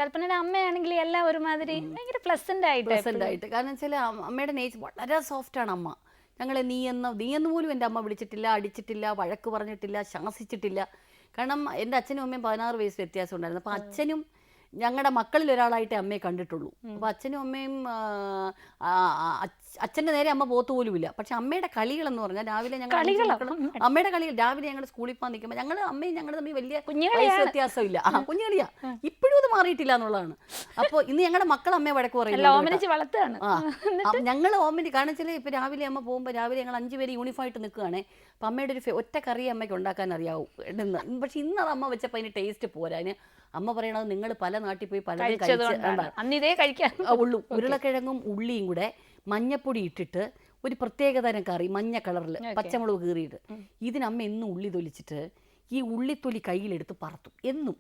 കൽപ്പനയുടെ അമ്മയാണെങ്കിൽ എല്ലാം ഒരുമാതിരി ഭയങ്കര പ്ലസന്റ് ആയിട്ട്. കാരണം വെച്ചാൽ അമ്മയുടെ നേച്ചർ വളരെ സോഫ്റ്റാണ് അമ്മ. ഞങ്ങളെ നീ എന്ന് പോലും എൻ്റെ അമ്മ വിളിച്ചിട്ടില്ല, അടിച്ചിട്ടില്ല, വഴക്ക് പറഞ്ഞിട്ടില്ല, ശാസിച്ചിട്ടില്ല. കാരണം എൻ്റെ അച്ഛനും അമ്മയും 16 വയസ്സ് വ്യത്യാസം ഉണ്ടായിരുന്നു. അപ്പോൾ അച്ഛനും ഞങ്ങളുടെ മക്കളിൽ ഒരാളായിട്ടേ അമ്മയെ കണ്ടിട്ടുള്ളൂ. അപ്പോൾ അച്ഛനും അമ്മയും അച്ഛൻ്റെ നേരെ അമ്മ പോത്തു പോലുമില്ല. പക്ഷെ അമ്മയുടെ കളികളെന്ന് പറഞ്ഞാൽ രാവിലെ അമ്മയുടെ കളികൾ രാവിലെ ഞങ്ങൾ സ്കൂളിൽ പോകാൻ നിൽക്കുമ്പോൾ അമ്മയും ഞങ്ങൾ തമ്മിൽ വലിയ വയസ്സ് വ്യത്യാസമില്ല. കുഞ്ഞുകളിയാ, ഇപ്പോഴും അത് മാറിയിട്ടില്ല എന്നുള്ളതാണ്. അപ്പോൾ ഇന്ന് ഞങ്ങളുടെ മക്കൾ അമ്മയെ വഴക്ക് പറയുന്നത് ഞങ്ങൾ ഓമനി. കാരണം വെച്ചാൽ ഇപ്പോൾ രാവിലെ അമ്മ പോകുമ്പോൾ രാവിലെ ഞങ്ങൾ 5 പേര് യൂണിഫോം ആയിട്ട് നിൽക്കുകയാണെ. അപ്പം അമ്മയുടെ ഒരു ഒറ്റ കറി അമ്മയ്ക്ക് ഉണ്ടാക്കാൻ അറിയാവും എന്ന്. പക്ഷെ ഇന്നത് അമ്മ വെച്ചപ്പോൾ അതിന് ടേസ്റ്റ് പോരാന്. അമ്മ പറയണത് നിങ്ങൾ പല നാട്ടിൽ പോയി പലതും ഉള്ളൂ. ഉരുളക്കിഴങ്ങും ഉള്ളിയും കൂടെ മഞ്ഞപ്പൊടി ഇട്ടിട്ട് ഒരു പ്രത്യേകതരം കറി, മഞ്ഞ കളറിൽ പച്ചമുളക് കീറിയിട്ട്. ഇതിനമ്മ എന്നും ഉള്ളി തൊലിച്ചിട്ട് ഈ ഉള്ളിത്തൊലി കയ്യിലെടുത്ത് പറത്തും. എന്നും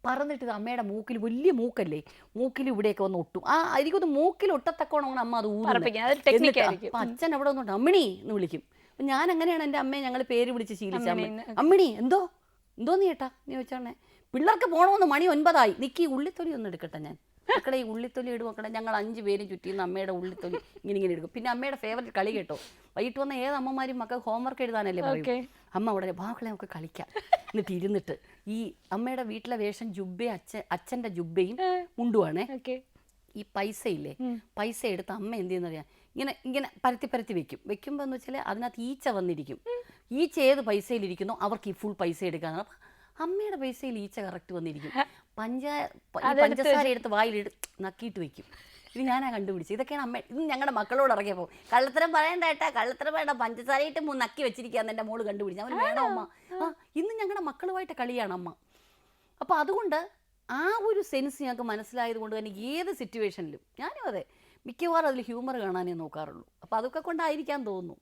പറന്നിട്ട് അമ്മയുടെ മൂക്കിൽ, വലിയ മൂക്കല്ലേ, മൂക്കിൽ ഇവിടെയൊക്കെ വന്ന് ഒട്ടും. എനിക്കൊന്ന് മൂക്കിൽ ഒട്ടത്തക്കോണം അമ്മ അത് ഊരും. അച്ഛൻ അവിടെ വന്നോട്ട് അമ്മിണി എന്ന് വിളിക്കും. ഞാൻ അങ്ങനെയാണ് എൻ്റെ അമ്മയെ ഞങ്ങൾ പേര് വിളിച്ച് ശീലിച്ച. അമ്മിണി എന്തോന്ന് ചേട്ടാ നീ ചോദിച്ചോണേ. പിള്ളേർക്ക് പോകണമെന്ന് മണി 9 നിൽക്കി ഉള്ളിത്തൊലി ഒന്ന് എടുക്കട്ടെ. ഞാൻ മക്കളെ ഈ ഉള്ളിത്തൊലി ഇടുമക്കളെ. ഞങ്ങൾ 5 പേരും ചുറ്റിന്ന് അമ്മയുടെ ഉള്ളിത്തൊലി ഇങ്ങനെ എടുക്കും. പിന്നെ അമ്മയുടെ ഫേവറേറ്റ് കളി കേട്ടോ, വൈകിട്ട് വന്ന ഏത് അമ്മമാരും മക്കൾക്ക് ഹോംവർക്ക് എഴുതാനല്ലേ പറയും. അമ്മ അവിടെ മക്കളെ നമുക്ക് കളിക്കാം എന്നിട്ട് ഇരുന്നിട്ട് ഈ അമ്മയുടെ വീട്ടിലെ വേഷം ജുബ്ബയും അച്ഛൻ്റെ ജുബ്ബയും മുണ്ടുവാണേ. ഈ പൈസ ഇല്ലേ, പൈസ എടുത്ത് അമ്മ എന്ത് ചെയ്യുന്നറിയാം, ഇങ്ങനെ പരത്തി വെക്കുമ്പോൾ എന്ന് വെച്ചാൽ അതിനകത്ത് ഈച്ച വന്നിരിക്കും. ഈച്ച ഏത് പൈസയിലിരിക്കുന്നോ അവർക്ക് ഈ ഫുൾ പൈസ എടുക്കാന്ന്. അപ്പം അമ്മയുടെ പൈസയിൽ ഈച്ച കറക്റ്റ് വന്നിരിക്കും. പഞ്ചസാര എടുത്ത് വായിലെടുത്ത് നക്കിയിട്ട് വെക്കും. ഇത് ഞാനാ കണ്ടുപിടിച്ചത്. ഇതൊക്കെയാണ് അമ്മ. ഇത് ഞങ്ങളുടെ മക്കളോട് ഇറങ്ങിയപ്പോൾ കള്ളത്തരം പറയണ്ട ഏട്ടാ, കള്ളത്തരം വേണ്ട, പഞ്ചസാരയിട്ട് നക്കി വെച്ചിരിക്കുകയെന്ന് എൻ്റെ മോള് കണ്ടുപിടിച്ചു. അവൻ വേണം അമ്മ. ഇന്ന് ഞങ്ങളുടെ മക്കളുമായിട്ട് കളിയാണ് അമ്മ. അപ്പോൾ അതുകൊണ്ട് ആ ഒരു സെൻസ് ഞങ്ങൾക്ക് മനസ്സിലായത് കൊണ്ട് തന്നെ ഏത് സിറ്റുവേഷനിലും ഞാനും അതെ മിക്കവാറും അതിൽ ഹ്യൂമർ കാണാനേ നോക്കാറുള്ളൂ. അപ്പോൾ അതൊക്കെ കൊണ്ടായിരിക്കാൻ തോന്നുന്നു.